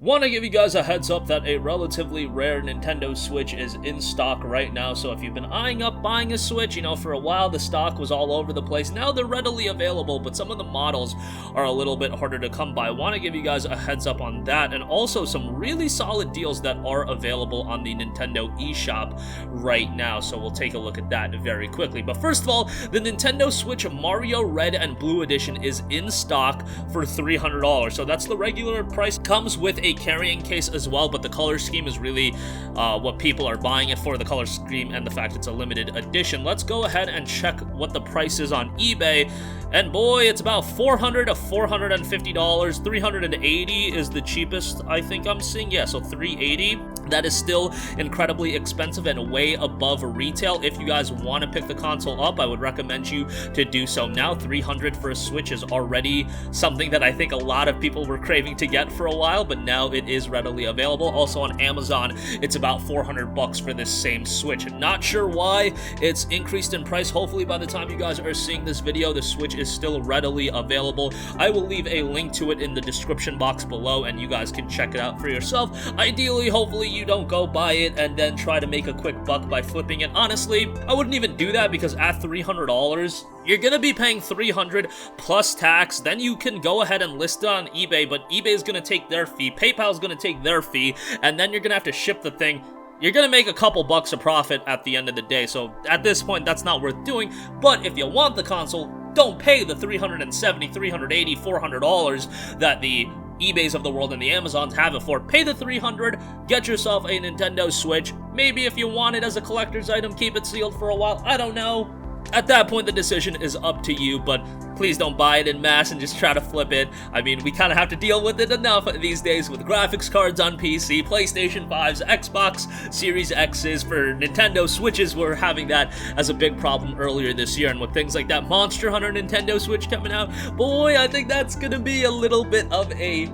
Want to give you guys a heads up that a relatively rare Nintendo Switch is in stock right now, so if you've been eyeing up buying a Switch, for a while the stock was all over the place. Now they're readily available, but some of the models are a little bit harder to come by. Want to give you guys a heads up on that, and also some really solid deals that are available on the Nintendo eShop right now, so we'll take a look at that very quickly. But first of all, the Nintendo Switch Mario Red and Blue Edition is in stock for $300, so that's the regular price. Comes with a carrying case as well, but the color scheme is really what people are buying it for, the color scheme and the fact it's a limited edition. Let's go ahead and check what the price is on eBay, and boy, it's about $400 to $450. $380 is the cheapest I think I'm seeing. Yeah, so $380. That is still incredibly expensive and way above retail. If you guys want to pick the console up, I would recommend you to do so now. $300 for a Switch is already something that I think a lot of people were craving to get for a while, but now it is readily available. Also on Amazon, it's about $400 for this same Switch. Not sure why it's increased in price. Hopefully by the time you guys are seeing this video, the Switch is still readily available. I will leave a link to it in the description box below, and you guys can check it out for yourself. Ideally, hopefully you don't go buy it and then try to make a quick buck by flipping it. Honestly, I wouldn't even do that, because at $300, you're gonna be paying $300 plus tax. Then you can go ahead and list it on eBay, but eBay is gonna take their fee, PayPal's gonna take their fee, and then you're gonna have to ship the thing. You're gonna make a couple bucks of profit at the end of the day, so at this point, that's not worth doing. But if you want the console, don't pay the $370, $380, $400 that the eBays of the world and the Amazons have it for. Pay the $300, get yourself a Nintendo Switch. Maybe if you want it as a collector's item, keep it sealed for a while. I don't know. At that point, the decision is up to you, but please don't buy it in mass and just try to flip it. I mean, we kind of have to deal with it enough these days with graphics cards on PC, PlayStation 5s, Xbox Series X's. For Nintendo Switches, we're having that as a big problem earlier this year, and with things like that Monster Hunter Nintendo Switch coming out, boy, I think that's gonna be a little bit of a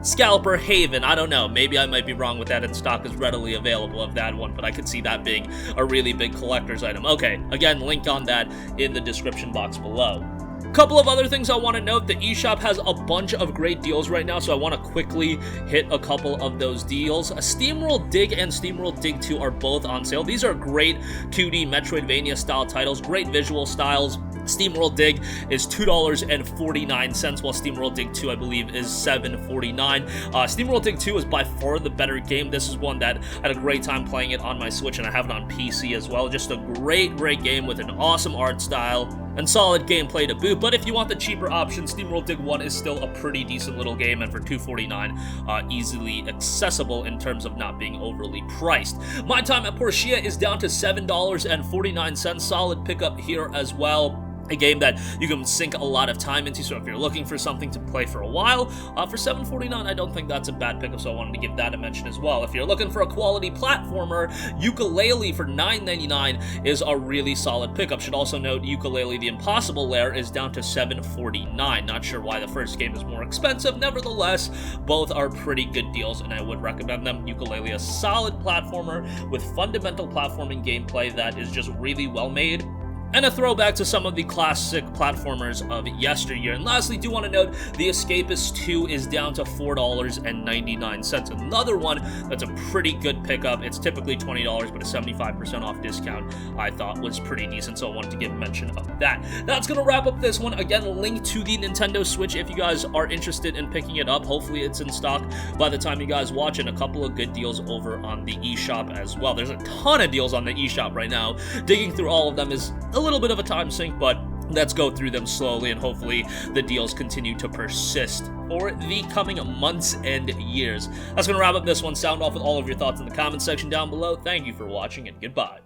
scalper haven. I don't know, maybe I might be wrong with that, and stock is readily available of that one, but I could see that being a really big collector's item. Okay, again, link on that in the description box below. Couple of other things I want to note. The eShop has a bunch of great deals right now, so I want to quickly hit a couple of those deals. SteamWorld Dig and SteamWorld Dig 2 are both on sale. These are great 2D Metroidvania style titles, great visual styles. SteamWorld Dig is $2.49, while SteamWorld Dig 2, I believe, is $7.49. SteamWorld Dig 2 is by far the better game. This is one that I had a great time playing it on my Switch, and I have it on PC as well. Just a great game with an awesome art style and solid gameplay to boot. But if you want the cheaper option, SteamWorld Dig 1 is still a pretty decent little game, and for $2.49, easily accessible in terms of not being overly priced. My Time at Portia is down to $7.49, solid pickup here as well. A game that you can sink a lot of time into, so if you're looking for something to play for a while, for $7.49, I don't think that's a bad pickup, so I wanted to give that a mention as well. If you're looking for a quality platformer, Yooka-Laylee for $9.99 is a really solid pickup. Should also note, Yooka-Laylee The Impossible Lair is down to $7.49. Not sure why the first game is more expensive. Nevertheless, both are pretty good deals, and I would recommend them. Yooka-Laylee, a solid platformer with fundamental platforming gameplay that is just really well made, and a throwback to some of the classic platformers of yesteryear. And lastly, do want to note, The Escapist 2 is down to $4.99. Another one that's a pretty good pickup. It's typically $20, but a 75% off discount I thought was pretty decent, so I wanted to give mention of that. That's going to wrap up this one. Again, link to the Nintendo Switch if you guys are interested in picking it up. Hopefully it's in stock by the time you guys watch, and a couple of good deals over on the eShop as well. There's a ton of deals on the eShop right now. Digging through all of them is a little bit of a time sink, but let's go through them slowly, and hopefully the deals continue to persist for the coming months and years. That's going to wrap up this one. Sound off with all of your thoughts in the comment section down below. Thank you for watching, and goodbye.